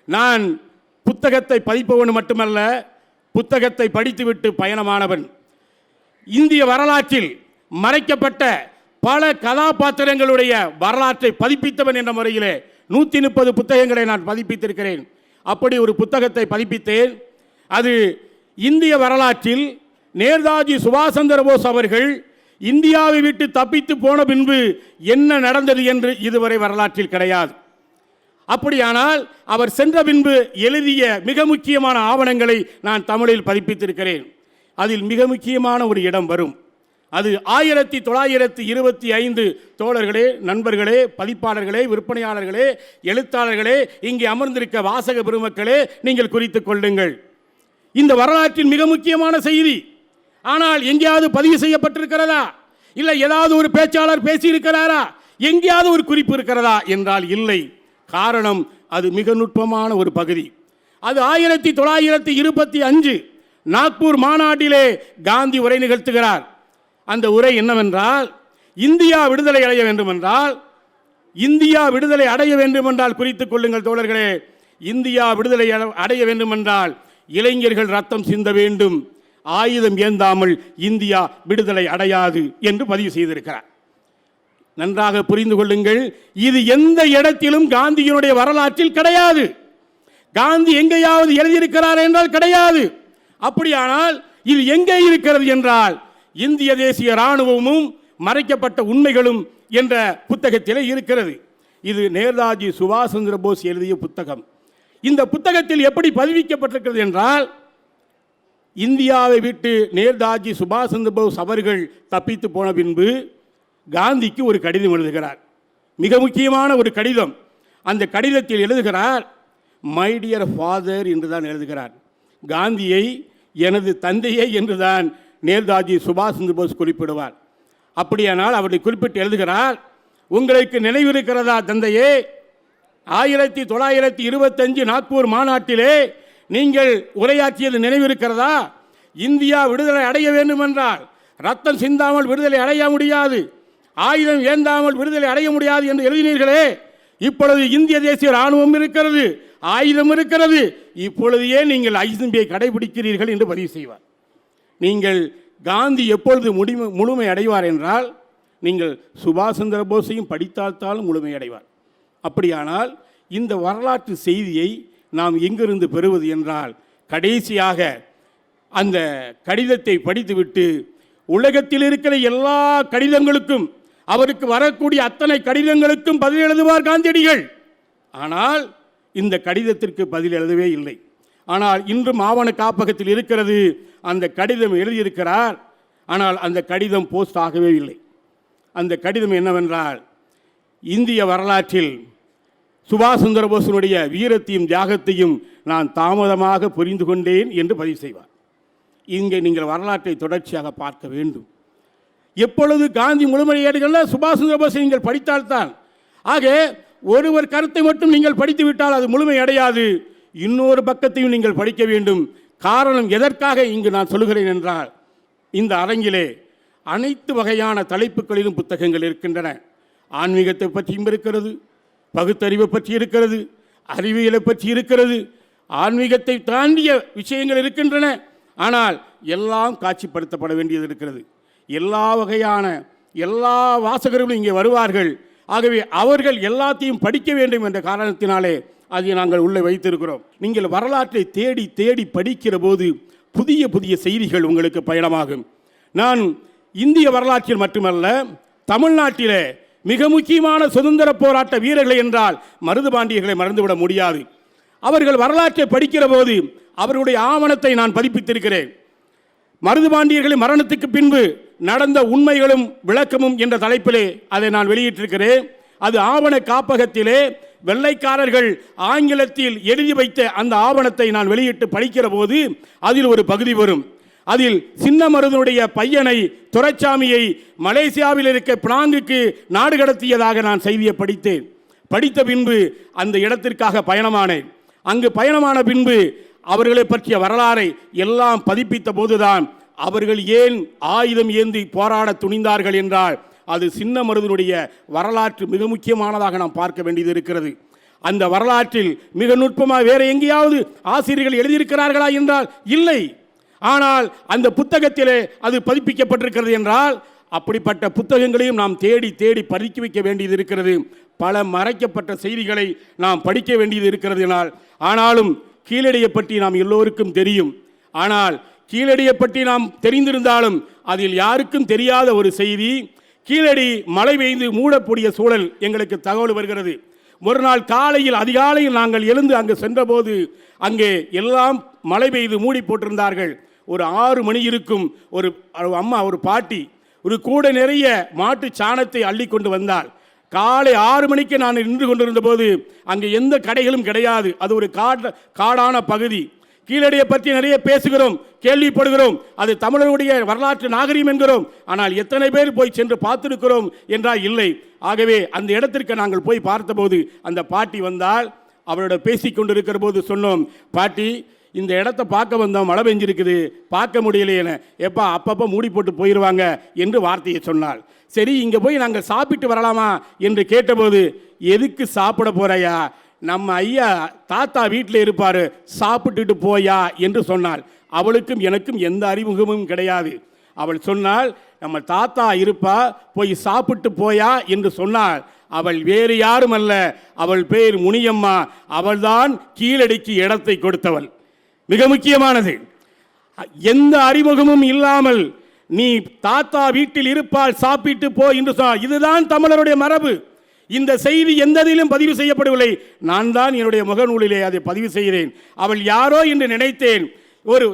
நான் புத்தகத்தை பதிப்பவன் மட்டுமல்ல, புத்தகத்தை படித்துவிட்டு பயணமானவன். இந்திய வரலாற்றில் மறைக்கப்பட்ட பல கதாபாத்திரங்களுடைய வரலாற்றை பதிப்பித்தவன் என்ற முறையிலே 130 புத்தகங்களை நான் பதிப்பித்திருக்கிறேன். அப்படி ஒரு புத்தகத்தை பதிப்பித்தேன். அது இந்திய வரலாற்றில் நேதாஜி சுபாஷ் சந்திர போஸ் அவர்கள் இந்தியாவை விட்டு தப்பித்து போன பின்பு என்ன நடந்தது என்று இதுவரை வரலாற்றில் கிடையாது. அப்படியானால் அவர் சென்ற பின்பு எழுதிய மிக முக்கியமான ஆவணங்களை நான் தமிழில் பதிப்பித்திருக்கிறேன். அதில் மிக முக்கியமான ஒரு இடம் வரும். அது 1925. தோழர்களே, நண்பர்களே, பதிப்பாளர்களே, விற்பனையாளர்களே, எழுத்தாளர்களே, இங்கே அமர்ந்திருக்க வாசக பெருமக்களே, நீங்கள் குறித்துக் கொள்ளுங்கள். இந்த வரலாற்றின் மிக முக்கியமான செய்தி. ஆனால் எங்கேயாவது பதிவு செய்யப்பட்டிருக்கிறதா? இல்லை ஏதாவது ஒரு பேச்சாளர் பேசியிருக்கிறாரா? எங்கேயாவது ஒரு குறிப்பு இருக்கிறதா என்றால் இல்லை. காரணம், அது மிக நுட்பமான ஒரு பகுதி. அது 1925 நாக்பூர் மாநாட்டிலே காந்தி உரை நிகழ்த்துகிறார். அந்த உரை என்னவென்றால், இந்தியா விடுதலை அடைய வேண்டுமென்றால், இந்தியா விடுதலை அடைய வேண்டுமென்றால் குறித்துக் கொள்ளுங்கள் தோழர்களே, இந்தியா விடுதலை அடைய வேண்டுமென்றால் இளைஞர்கள் ரத்தம் சிந்த வேண்டும், ஆயுதம் ஏந்தாமல் இந்தியா விடுதலை அடையாது என்று பதிவு செய்திருக்கிறார். நன்றாக புரிந்து கொள்ளுங்கள், இது எந்த இடத்திலும் காந்தியினுடைய வரலாற்றில் கிடையாது. காந்தி எங்கேயாவது எழுதியிருக்கிறார் என்றால் கிடையாது. அப்படியானால் இது எங்கே இருக்கிறது என்றால், இந்திய தேசிய இராணுவமும் மறைக்கப்பட்ட உண்மைகளும் என்ற புத்தகத்திலே இருக்கிறது. இது நேதாஜி சுபாஷ் சந்திர போஸ் எழுதிய புத்தகம். இந்த புத்தகத்தில் எப்படி பதிவிக்கப்பட்டிருக்கிறது என்றால், இந்தியாவை விட்டு நேதாஜி சுபாஷ் சந்திர போஸ் அவர்கள் தப்பித்து போன பின்பு காந்திக்கு ஒரு கடிதம் எழுதுகிறார். மிக முக்கியமான ஒரு கடிதம். அந்த கடிதத்தில் எழுதுகிறார், மை டியர் ஃபாதர் என்று தான் எழுதுகிறார். காந்தியை எனது தந்தையை என்றுதான் நேதாஜி சுபாஷ் சந்திர போஸ் குறிப்பிடுவார். அப்படியானால் அவரை குறிப்பிட்டு எழுதுகிறார், உங்களுக்கு நினைவிருக்கிறதா தந்தையே, 1925 நாக்பூர் மாநாட்டிலே நீங்கள் உரையாற்றியது நினைவிருக்கிறதா? இந்தியா விடுதலை அடைய வேண்டுமென்றால் ரத்தம் சிந்தாமல் விடுதலை அடைய முடியாது, ஆயுதம் ஏந்தாமல் விடுதலை அடைய முடியாது என்று எழுதினீர்களே. இப்பொழுது இந்திய தேசிய இராணுவம் இருக்கிறது, ஆயுதம் இருக்கிறது, இப்பொழுது ஏன் நீங்கள் ஐசிபியை கடைபிடிக்கிறீர்கள் என்று பதிவு செய்வார். நீங்கள் காந்தி எப்பொழுது முழுமை அடைவார் என்றால், நீங்கள் சுபாஷ் சந்திர போஸையும் படித்தால்தான் முழுமை அடைவார். அப்படியானால் இந்த வரலாற்று செய்தியை நாம் எங்கிருந்து பெறுவது என்றால், கடைசியாக அந்த கடிதத்தை படித்துவிட்டு உலகத்தில் இருக்கிற எல்லா கடிதங்களுக்கும், அவருக்கு வரக்கூடிய அத்தனை கடிதங்களுக்கும் பதில் எழுதுவார் காந்தியடிகள். ஆனால் இந்த கடிதத்திற்கு பதில் எழுதவே இல்லை. ஆனால் இன்றும் ஆவண காப்பகத்தில் இருக்கிறது. அந்த கடிதம் எழுதியிருக்கிறார். ஆனால் அந்த கடிதம் போஸ்ட் ஆகவே இல்லை. அந்த கடிதம் என்னவென்றால், இந்திய வரலாற்றில் சுபாஷ் சந்திர போஸினுடைய வீரத்தையும் தியாகத்தையும் நான் தாமதமாக புரிந்து கொண்டேன் என்று பதிவு செய்வார். இங்கே நீங்கள் வரலாற்றை தொடர்ச்சியாக பார்க்க வேண்டும். எப்பொழுது காந்தி முழுமையடைகள் சுபாஷ் சந்திர போஸை நீங்கள் படித்தால்தான். ஆக ஒருவர் கருத்தை மட்டும் நீங்கள் படித்து விட்டால் அது முழுமை அடையாது. இன்னொரு பக்கத்தையும் நீங்கள் படிக்க வேண்டும். காரணம் எதற்காக இங்கு நான் சொல்கிறேன் என்றால், இந்த அரங்கிலே அனைத்து வகையான தலைப்புகளிலும் புத்தகங்கள் இருக்கின்றன. ஆன்மீகத்தை பற்றியும் இருக்கிறது, பகுத்தறிவை பற்றி இருக்கிறது, அறிவியலை பற்றி இருக்கிறது, ஆன்மீகத்தை தாண்டிய விஷயங்கள் இருக்கின்றன. ஆனால் எல்லாம் காட்சிப்படுத்தப்பட வேண்டியது இருக்கிறது. எல்லா வகையான எல்லா வாசகர்களும் இங்கே வருவார்கள். ஆகவே அவர்கள் எல்லாத்தையும் படிக்க வேண்டும் என்ற காரணத்தினாலே அதை நாங்கள் உள்ளே வைத்திருக்கிறோம். நீங்கள் வரலாற்றை தேடி தேடி படிக்கிற போது புதிய புதிய செய்திகள் உங்களுக்கு பயணமாகும். நான் இந்திய வரலாற்றில் மட்டுமல்ல, தமிழ்நாட்டிலே மிக முக்கியமான சுதந்திர போராட்ட வீரர்கள் என்றால் மருதுபாண்டியர்களை மறந்துவிட முடியாது. அவர்கள் வரலாற்றை படிக்கிற போது அவருடைய ஆவணத்தை நான் பதிப்பித்திருக்கிறேன். மருதுபாண்டியர்களின் மரணத்துக்கு பின்பு நடந்த உண்மைகளும் விளக்கமும் என்ற தலைப்பிலே அதை நான் வெளியிட்டிருக்கிறேன். அது ஆவண காப்பகத்திலே வெள்ளைக்காரர்கள் ஆங்கிலத்தில் எழுதி வைத்த அந்த ஆவணத்தை நான் வெளியிட்டு படிக்கிற போது அதில் ஒரு பகுதி வரும். அதில் சின்னமருதனுடைய பையனை துரைசாமியை மலேசியாவில் இருக்க பினாங்குக்கு நாடு கடத்தியதாக நான் செய்தியை படித்தேன். படித்த பின்பு அந்த இடத்திற்காக பயணமானேன். அங்கு பயணமான பின்பு அவர்களை பற்றிய வரலாறை எல்லாம் பதிப்பித்த போதுதான் அவர்கள் ஏன் ஆயுதம் ஏந்தி போராட துணிந்தார்கள் என்றால் அது சின்னமருதனுடைய வரலாற்று மிக முக்கியமானதாக நாம் பார்க்க வேண்டியது இருக்கிறது. அந்த வரலாற்றில் மிக நுட்பமாக வேற எங்கேயாவது ஆசிரியர்கள் எழுதியிருக்கிறார்களா என்றால் இல்லை. ஆனால் அந்த புத்தகத்திலே அது பதிப்பிக்கப்பட்டிருக்கிறது என்றால் அப்படிப்பட்ட புத்தகங்களையும் நாம் தேடி தேடி படிக்க வைக்க வேண்டியது இருக்கிறது. பல மறைக்கப்பட்ட செய்திகளை நாம் படிக்க வேண்டியது இருக்கிறது. ஆனாலும் கீழடியை பற்றி நாம் எல்லோருக்கும் தெரியும். ஆனால் கீழடியை பற்றி நாம் தெரிந்திருந்தாலும் அதில் யாருக்கும் தெரியாத ஒரு செய்தி, கீழடி மழை பெய்து மூடக்கூடிய சூழல் எங்களுக்கு தகவல் வருகிறது. ஒரு நாள் காலையில் அதிகாலையில் நாங்கள் எழுந்து அங்கு சென்றபோது அங்கே எல்லாம் மழை பெய்து மூடி போட்டிருந்தார்கள். ஒரு 6 மணி இருக்கும். ஒரு அம்மா, ஒரு பாட்டி ஒரு கூடை நிறைய மாட்டு சாணத்தை அள்ளி கொண்டு வந்தாள். காலை 6 மணிக்கு நான் நின்று கொண்டிருந்த போது அங்கே எந்த கடைகளும் கிடையாது. அது ஒரு காடான பகுதி. கீழடியை பற்றி நிறைய பேசுகிறோம், கேள்விப்படுகிறோம், அது தமிழருடைய வரலாற்று நாகரிகம் என்கிறோம். ஆனால் எத்தனை பேர் போய் சென்று பார்த்திருக்கிறோம் என்றால் இல்லை. ஆகவே அந்த இடத்திற்கு நாங்கள் போய் பார்த்தபோது அந்த பாட்டி வந்தால் அவரோட பேசி கொண்டிருக்கிற போது சொன்னோம், பாட்டி இந்த இடத்த பார்க்க வந்தோம், மழை பெஞ்சிருக்குது, பார்க்க முடியலையேன்னு. எப்பா அப்பப்போ மூடி போட்டு போயிடுவாங்க என்று வார்த்தையை சொன்னாள். சரி, இங்கே போய் நாங்கள் சாப்பிட்டு வரலாமா என்று கேட்டபோது, எதுக்கு சாப்பிட போறையா, நம்ம ஐயா தாத்தா வீட்டில் இருப்பார், சாப்பிட்டுட்டு போயா என்று சொன்னாள். அவளுக்கும் எனக்கும் எந்த அறிமுகமும் கிடையாது. அவள் சொன்னால், நம்ம தாத்தா இருப்பா, போய் சாப்பிட்டு போயா என்று சொன்னாள். அவள் வேறு யாரும் அல்ல, அவள் பேர் முனியம்மா. அவள்தான் கீழடிக்கு இடத்தை கொடுத்தவள். மிக முக்கியமானது, எந்த அறிமுகமும் இல்லாமல் நீ தாத்தா வீட்டில் இருப்பால், சாப்பிட்டு போ என்று சொன்னாள். இதுதான் தமிழருடைய மரபு. இந்த செய்தி எந்ததிலும் பதிவு செய்யப்படவில்லை. நான் தான் என்னுடைய முகநூலிலே அதை பதிவு செய்கிறேன். அவள் யாரோ என்று நினைத்தேன். ஒரு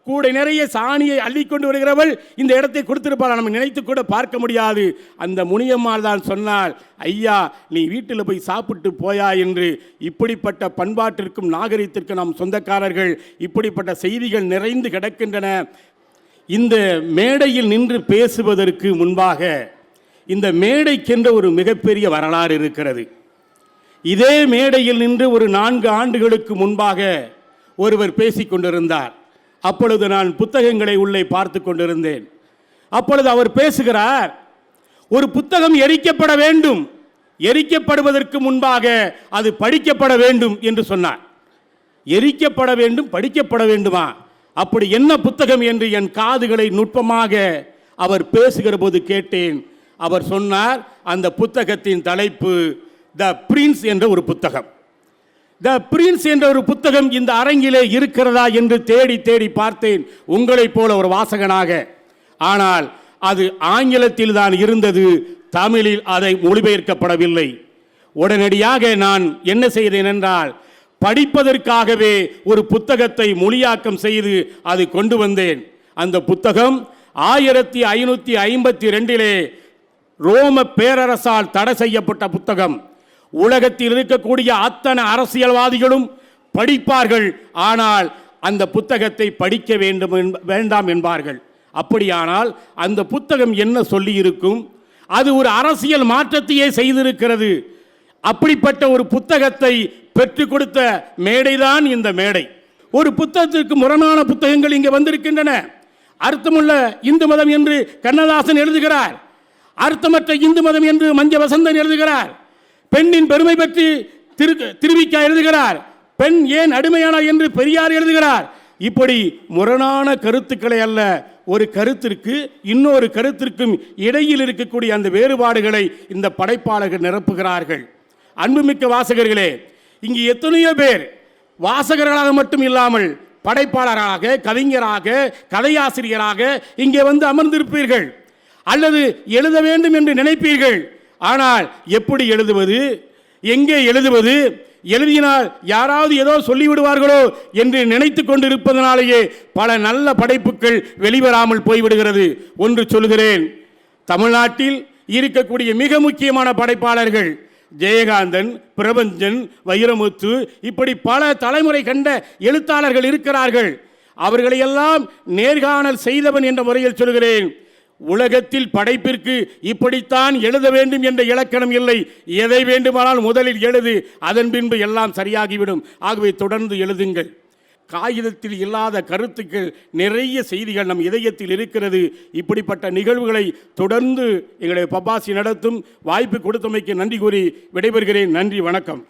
கூடை நிறைய சாணியை அள்ளிக்கொண்டு வருகிறவள் இந்த இடத்தை கொடுத்திருப்பாள். நம்ம நினைத்து கூட பார்க்க முடியாது. அந்த முனியம்மாள் தான் சொன்னால், ஐயா நீ வீட்டில் போய் சாப்பிட்டு போயா என்று. இப்படிப்பட்ட பண்பாட்டிற்கும் நாகரிகத்திற்கும் நாம் சொந்தக்காரர்கள். இப்படிப்பட்ட செய்திகள் நிறைந்து கிடக்கின்றன. இந்த மேடையில் நின்று பேசுவதற்கு முன்பாக இந்த மேடைக்கென்ற ஒரு மிகப்பெரிய வரலாறு இருக்கிறது. இதே மேடையில் நின்று ஒரு 4 ஆண்டுகளுக்கு முன்பாக ஒருவர் பேசிக் கொண்டிருந்தார். அப்பொழுது நான் புத்தகங்களை உள்ளே பார்த்து கொண்டிருந்தேன். அப்பொழுது அவர் பேசுகிறார், ஒரு புத்தகம் எரிக்கப்பட வேண்டும், எரிக்கப்படுவதற்கு முன்பாக அது படிக்கப்பட வேண்டும் என்று சொன்னார். எரிக்கப்பட வேண்டும், படிக்கப்பட வேண்டுமா? அப்படி என்ன புத்தகம் என்று என் காதுகளை நுட்பமாக அவர் பேசுகிற போது கேட்டேன். அவர் சொன்னார், அந்த புத்தகத்தின் தலைப்பு த பிரின்ஸ் என்ற ஒரு புத்தகம். த பிரின்ஸ் என்ற ஒரு புத்தகம் இந்த அரங்கிலே இருக்கிறதா என்று தேடி தேடி பார்த்தேன், உங்களைப் போல ஒரு வாசகனாக. ஆனால் அது ஆங்கிலத்தில் தான் இருந்தது, தமிழில் அதை மொழிபெயர்க்கப்படவில்லை. உடனடியாக நான் என்ன செய்தேன் என்றால், படிப்பதற்காகவே ஒரு புத்தகத்தை மொழியாக்கம் செய்து அது கொண்டு வந்தேன். அந்த புத்தகம் 1552 ரோம பேரரசால் தடை செய்யப்பட்ட புத்தகம். உலகத்தில் இருக்கக்கூடிய அத்தனை அரசியல்வாதிகளும் படிப்பார்கள், ஆனால் அந்த புத்தகத்தை படிக்க வேண்டாம் என்பார்கள். அப்படியானால் அந்த புத்தகம் என்ன சொல்லி இருக்கும்? அது ஒரு அரசியல் மாற்றத்தையே செய்திருக்கிறது. அப்படிப்பட்ட ஒரு புத்தகத்தை பெற்றுக் கொடுத்த மேடைதான் இந்த மேடை. ஒரு புத்தகத்திற்கு முரணான புத்தகங்கள் இங்கே வந்திருக்கின்றன. அர்த்தமுள்ள இந்து மதம் என்று கண்ணதாசன் எழுதுகிறார், அர்த்தமற்ற இந்து மதம் என்று மஞ்ச வசந்தன் எழுதுகிறார், பெண்ணின் பெருமை பற்றி திருவிக்கா எழுதுகிறார், பெண் ஏன் அடிமையானார் என்று பெரியார் எழுதுகிறார். இப்படி முரணான கருத்துக்களை அல்ல, ஒரு கருத்திற்கு இன்னொரு கருத்திற்கும் இடையில் இருக்கக்கூடிய அந்த வேறுபாடுகளை இந்த படைப்பாளர்கள் நிரப்புகிறார்கள். அன்புமிக்க வாசகர்களே, இங்கு எத்தனையோ பேர் வாசகர்களாக மட்டும் இல்லாமல் படைப்பாளராக, கவிஞராக, கதையாசிரியராக இங்கே வந்து அமர்ந்திருப்பீர்கள், அல்லது எழுத வேண்டும் என்று நினைப்பீர்கள். ஆனால் எப்படி எழுதுவது, எங்கே எழுதுவது, எழுதினால் யாராவது ஏதோ சொல்லிவிடுவார்களோ என்று நினைத்து கொண்டிருப்பதனாலேயே பல நல்ல படைப்புகள் வெளிவராமல் போய்விடுகிறது. ஒன்று சொல்கிறேன், தமிழ்நாட்டில் இருக்கக்கூடிய மிக முக்கியமான படைப்பாளர்கள் ஜெயகாந்தன், பிரபஞ்சன், வைரமுத்து, இப்படி பல தலைமுறை கண்ட எழுத்தாளர்கள் இருக்கிறார்கள். அவர்களையெல்லாம் நேர்காணல் செய்தவன் என்ற முறையில் சொல்கிறேன், உலகத்தில் படைப்பிற்கு இப்படித்தான் எழுத வேண்டும் என்ற இலக்கணம் இல்லை. எதை வேண்டுமானால் முதலில் எழுது, அதன் பின்பு எல்லாம் சரியாகிவிடும். ஆகவே தொடர்ந்து எழுதுங்கள். காகிதத்தில் இல்லாத கருத்துக்கள், நிறைய செய்திகள் நம் இதயத்தில் இருக்கிறது. இப்படிப்பட்ட நிகழ்வுகளை தொடர்ந்து எங்களுடைய பப்பாசி நடத்தும். வாய்ப்பு கொடுத்தமைக்கு நன்றி கூறி விடைபெறுகிறேன். நன்றி, வணக்கம்.